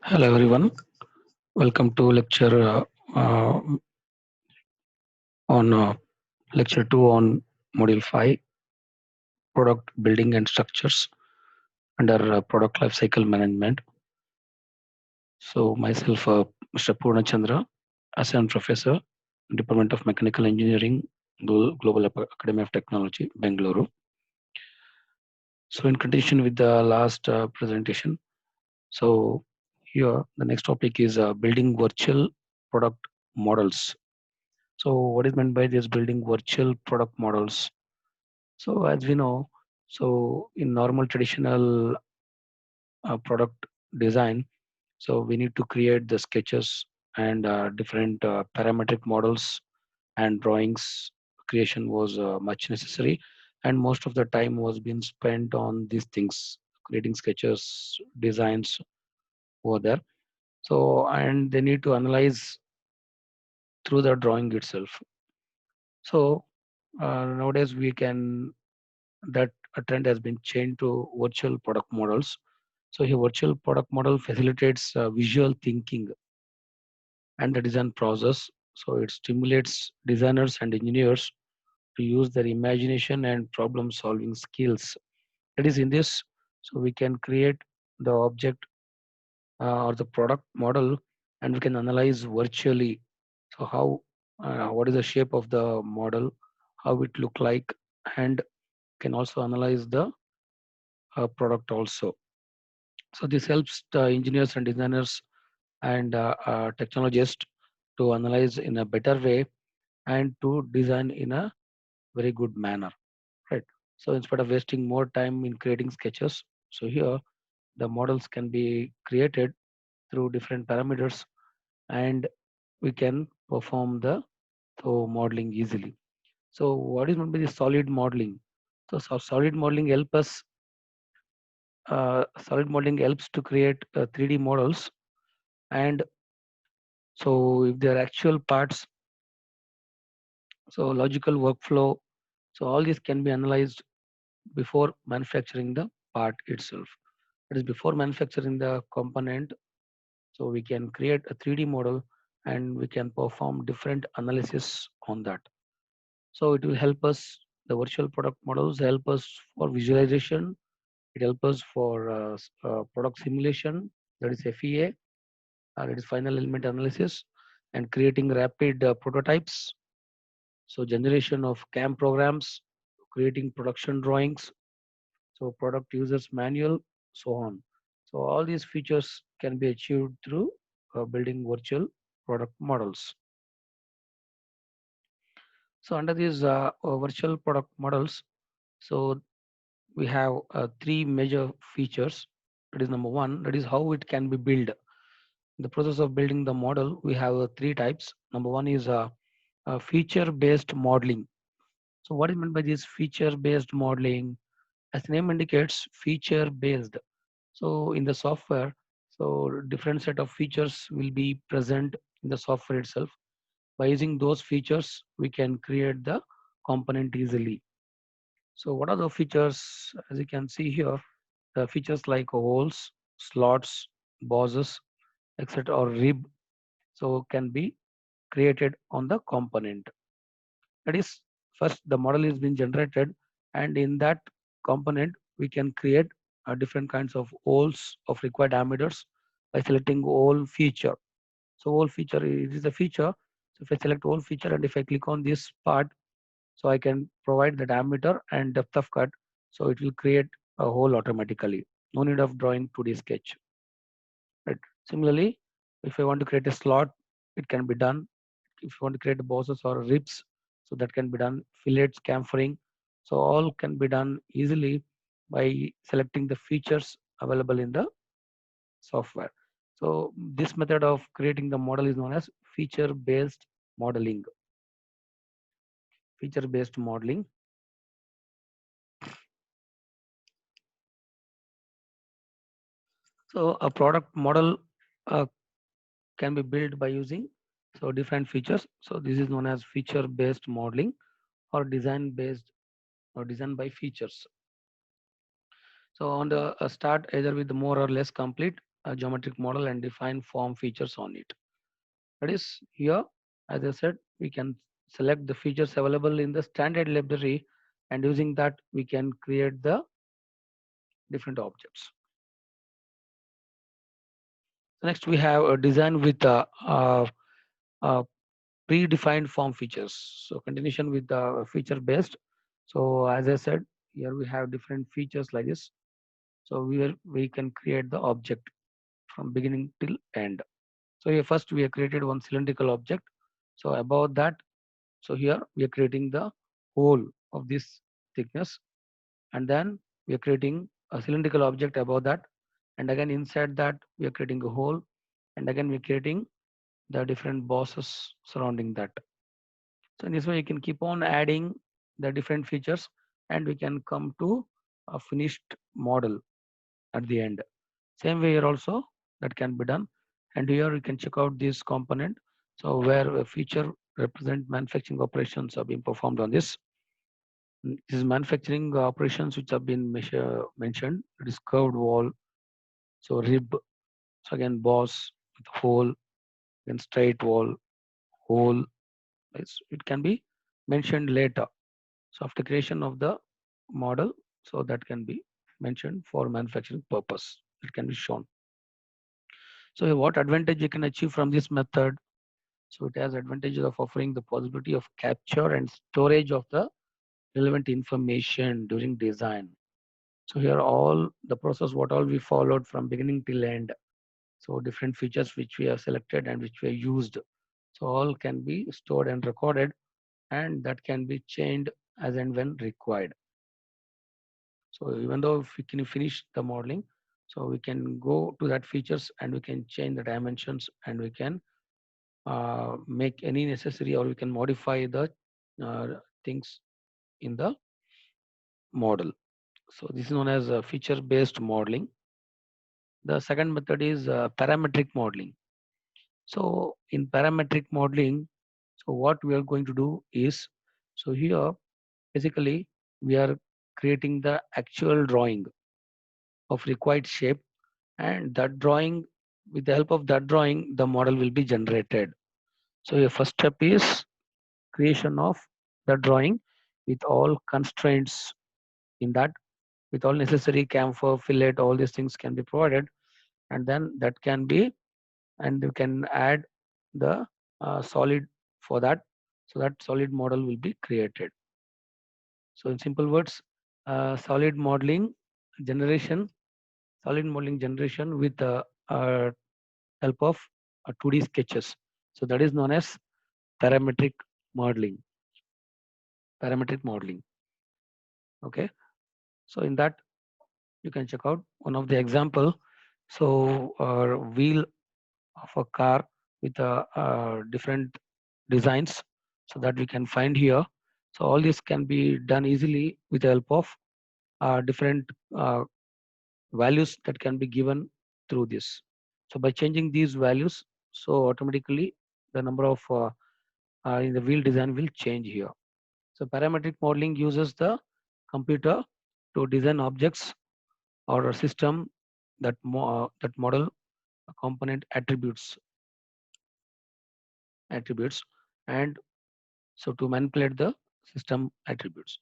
Hello everyone, welcome to lecture uh, on lecture 2 on module 5 product building and structures under product lifecycle management. So myself Mr. Purna Chandra, Assistant Professor, Department of Mechanical Engineering, Global Academy of Technology, Bengaluru. So in continuation with the last presentation, so here the next topic is building virtual product models. So what is meant by this building virtual product models? So as we know, so in normal traditional product design, so we need to create the sketches and different parametric models and drawings. Creation was much necessary, and most of the time was being spent on these things, creating sketches, designs over there. So and they need to analyze through the drawing itself. So nowadays we can that a trend has been changed to virtual product models. So here virtual product model facilitates visual thinking and the design process. So it stimulates designers and engineers to use their imagination and problem solving skills. That is in this, so we can create the object or the product model and we can analyze virtually. So how, what is the shape of the model, how it look like, and can also analyze the product also. So this helps the engineers and designers and technologists to analyze in a better way and to design in a very good manner, right? So instead of wasting more time in creating sketches, so here the models can be created through different parameters and we can perform the modeling easily. So what is meant by the solid modeling? So solid modeling solid modeling helps to create 3D models, and so if there are actual parts, so logical workflow, so all this can be analyzed before manufacturing the part itself. That is before manufacturing the component, so we can create a 3D model and we can perform different analysis on that. So it will help us, the virtual product models help us for visualization, it helps us for product simulation, that is FEA, that is final element analysis, and creating rapid prototypes. So generation of CAM programs, creating production drawings, so product users manual, so on. So all these features can be achieved through building virtual product models. So under these virtual product models, so we have three major features. That is number one, that is how it can be built. In the process of building the model, we have three types. Number one is feature-based modeling. So what is meant by this feature-based modeling? As the name indicates, feature-based. So in the software, so different set of features will be present in the software itself. By using those features, we can create the component easily. So what are the features? As you can see here, the features like holes, slots, bosses, etc. or rib, so can be created on the component. That is, first the model is being generated, and in that component we can create different kinds of holes of required diameters by selecting hole feature. So hole feature, it is a feature. So if I select hole feature and if I click on this part, so I can provide the diameter and depth of cut. So it will create a hole automatically. No need of drawing 2D sketch. Right. Similarly, if I want to create a slot, it can be done. If you want to create bosses or ribs, so that can be done. Fillets, chamfering, so all can be done easily by selecting the features available in the software. So this method of creating the model is known as feature-based modeling. Feature-based modeling. So a product model uh, can be built by using so different features. So this is known as feature-based modeling or design-based or design by features. So on the start either with more or less complete. a geometric model and define form features on it. That is here, as I said, we can select the features available in the standard library, and using that we can create the different objects. Next, we have a design with a predefined form features. So continuation with the feature based. So as I said, here we have different features like this. So we can create the object from beginning till end. So here first we have created one cylindrical object. So above that, so here we are creating the whole of this thickness, and then we are creating a cylindrical object above that, and again inside that we are creating a hole, and again we're creating the different bosses surrounding that. So in this way you can keep on adding the different features, and we can come to a finished model at the end. Same way here also that can be done. And here you can check out this component. So where a feature represent manufacturing operations are being performed on this. This is manufacturing operations which have been mentioned. It is curved wall, so rib, so again boss with hole, then straight wall, hole. It can be mentioned later. So after creation of the model, so that can be mentioned for manufacturing purpose. It can be shown. So what advantage you can achieve from this method? So it has advantages of offering the possibility of capture and storage of the relevant information during design. So here all the process what all we followed from beginning till end. So different features which we have selected and which we have used. So all can be stored and recorded, and that can be changed as and when required. So even though if we can finish the modeling, so we can go to that features and we can change the dimensions, and we can make any necessary, or we can modify the uh, things in the model. So this is known as feature based modeling. The second method is parametric modeling. So in parametric modeling, so what we are going to do is, so here basically we are creating the actual drawing of required shape, and that drawing, with the help of that drawing the model will be generated. So your first step is creation of the drawing with all constraints in that, with all necessary camphor, fillet, all these things can be provided, and then that can be, and you can add the solid for that, so that solid model will be created. So in simple words, solid modeling generation, solid modeling generation with the help of 2D sketches. So that is known as parametric modeling. Parametric modeling. Okay. So in that you can check out one of the example. So wheel of a car with different designs, so that we can find here. So all this can be done easily with the help of different values that can be given through this. So by changing these values, so automatically the number of in the wheel design will change here. So parametric modeling uses the computer to design objects or a system that model a component attributes, and so to manipulate the system attributes.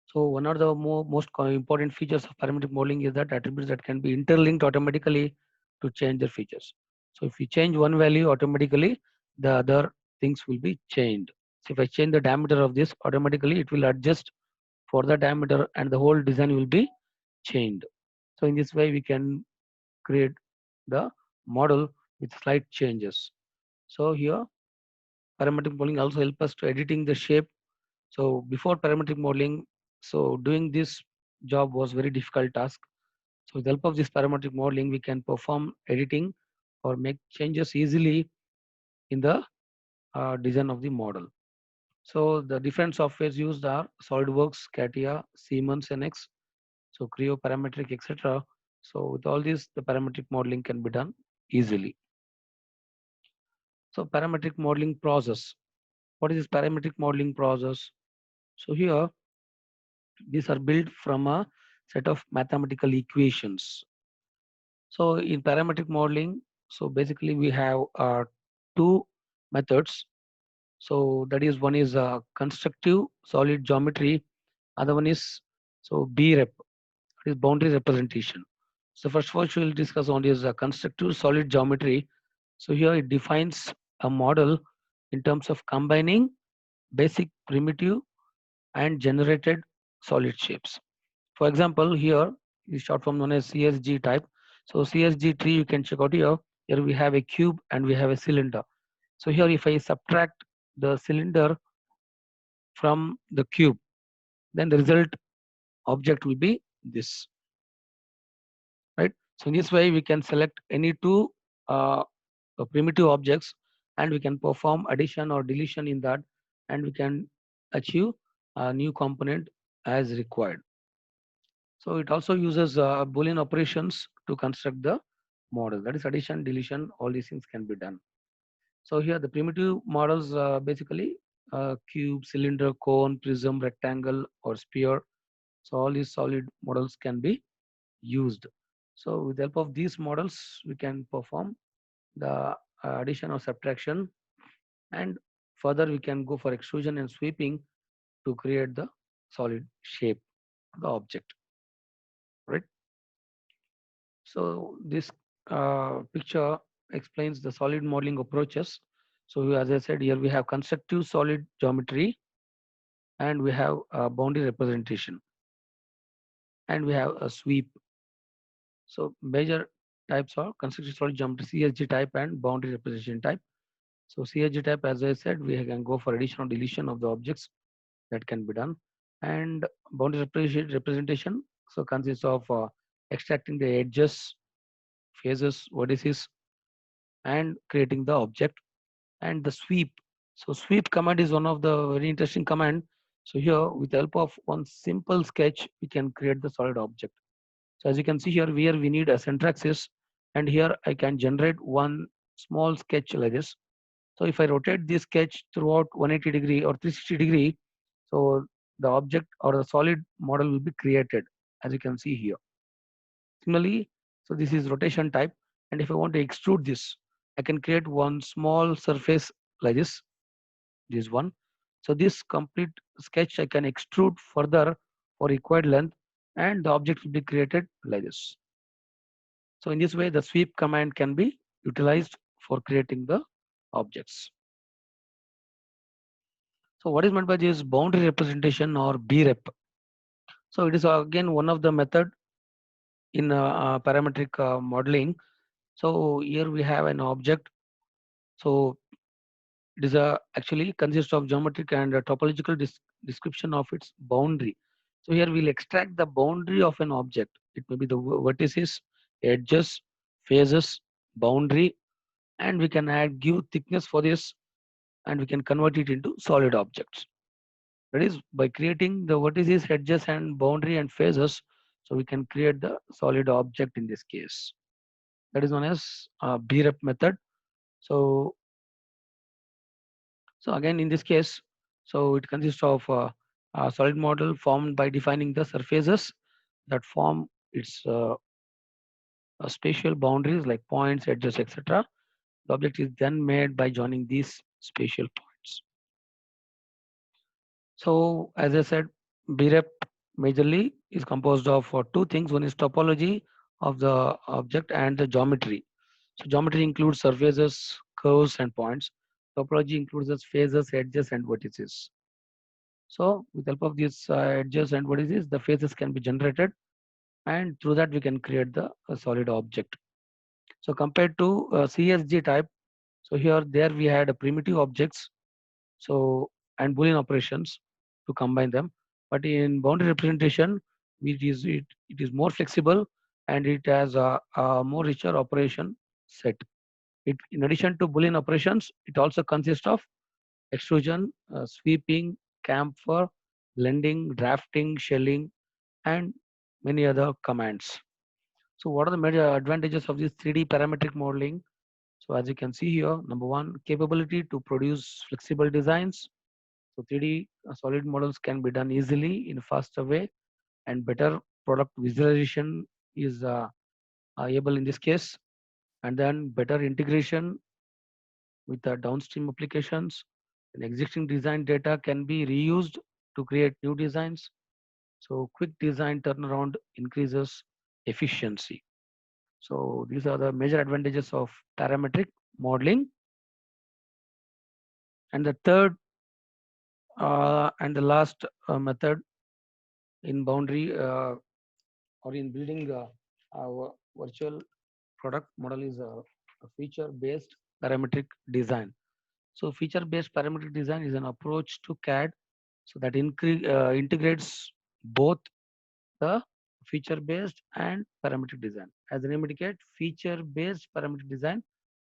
So one of the important features of parametric modeling is that attributes that can be interlinked automatically to change their features. So if you change one value, automatically the other things will be changed. So if I change the diameter of this, automatically it will adjust for the diameter, and the whole design will be changed. So in this way we can create the model with slight changes. So here parametric modeling also help us to editing the shape. So before parametric modeling, so doing this job was very difficult task. So with the help of this parametric modeling, we can perform editing or make changes easily in the design of the model. So the different softwares used are SolidWorks, CATIA, Siemens NX, so Creo parametric, etc. So with all this, the parametric modeling can be done easily. So parametric modeling process. What is this parametric modeling process? So here, these are built from a set of mathematical equations. So in parametric modeling, so basically we have two methods. So that is, one is constructive solid geometry, other one is so BREP, is boundary representation. So first of all, we will discuss on is constructive solid geometry. So here it defines a model in terms of combining basic, primitive, and generated solid shapes. For example, here is short form known as CSG type. So CSG tree you can check out here. Here we have a cube and we have a cylinder. So here if I subtract the cylinder from the cube, then the result object will be this, right? So in this way we can select any two uh, primitive objects and we can perform addition or deletion in that, and we can achieve a new component as required. So it also uses Boolean operations to construct the model. That is addition, deletion, all these things can be done. So here the primitive models basically cube, cylinder, cone, prism, rectangle, or sphere. So all these solid models can be used. So with the help of these models, we can perform the addition or subtraction, and further we can go for extrusion and sweeping to create the solid shape of the object, right? So this picture explains the solid modeling approaches. So as I said, here we have constructive solid geometry and we have a boundary representation and we have a sweep. So major types are constructive solid geometry, CSG type, and boundary representation type. So CSG type, as I said, we can go for addition or deletion of the objects, that can be done. And boundary representation so consists of extracting the edges, faces, vertices, and creating the object. And the sweep, so sweep command is one of the very interesting command. So here with the help of one simple sketch we can create the solid object. So as you can see here, where we need a center axis, and here I can generate one small sketch like this. So if I rotate this sketch throughout 180-degree or 360-degree, so the object or the solid model will be created, as you can see here. Similarly, so this is rotation type, and if I want to extrude this, I can create one small surface like this one. So this complete sketch I can extrude further for required length, and the object will be created like this. So in this way, the sweep command can be utilized for creating the objects. So what is meant by this boundary representation or BREP? So it is again one of the method in parametric modeling. So here we have an object. So it is actually consists of geometric and topological description of its boundary. So here we'll extract the boundary of an object. It may be the vertices, edges, faces, boundary, and we can give thickness for this, and we can convert it into solid objects. That is by creating the vertices, edges, and boundary and faces. So we can create the solid object in this case. That is known as BREP method. So so again in this case, so it consists of a solid model formed by defining the surfaces that form its spatial boundaries like points, edges, etc. The object is then made by joining these spatial points. So as I said, BREP majorly is composed of two things. One is topology of the object and the geometry. So geometry includes surfaces, curves, and points. Topology includes the faces, edges, and vertices. So with the help of these edges and vertices, the faces can be generated, and through that we can create the solid object. So compared to CSG type, so here there we had a primitive objects, so and Boolean operations to combine them. But in boundary representation, it is more flexible and it has a more richer operation set. It, in addition to Boolean operations, it also consists of extrusion, sweeping, camphor, blending, drafting, shelling, and many other commands. So what are the major advantages of this 3D parametric modeling? So as you can see here, number one, capability to produce flexible designs. So 3D solid models can be done easily in a faster way, and better product visualization is able in this case, and then better integration with the downstream applications. And existing design data can be reused to create new designs. So quick design turnaround increases efficiency. So these are the major advantages of parametric modeling. And the third and the last method in boundary or in building our virtual product model is a feature-based parametric design. So feature-based parametric design is an approach to CAD so that integrates both the feature-based and parametric design. As the name indicates, feature-based parametric design.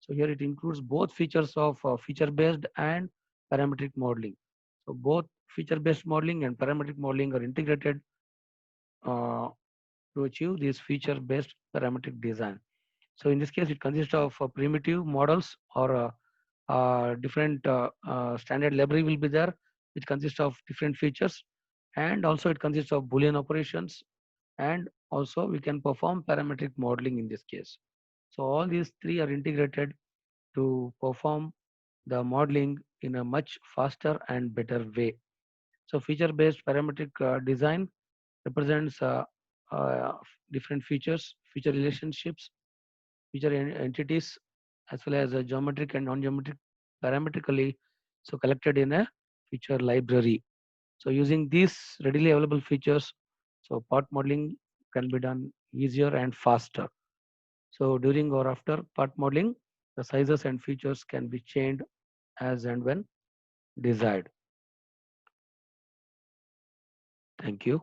So here it includes both features of feature-based and parametric modeling. So both feature-based modeling and parametric modeling are integrated uh, to achieve this feature-based parametric design. So in this case, it consists of primitive models or different standard library will be there, which consists of different features, and also it consists of Boolean operations, and also we can perform parametric modeling in this case. So all these three are integrated to perform the modeling in a much faster and better way. So feature-based parametric design represents uh, different features, feature relationships, feature entities, as well as geometric and non-geometric parametrically, so collected in a feature library. So using these readily available features, so part modeling can be done easier and faster. So during or after part modeling, the sizes and features can be changed as and when desired. Thank you.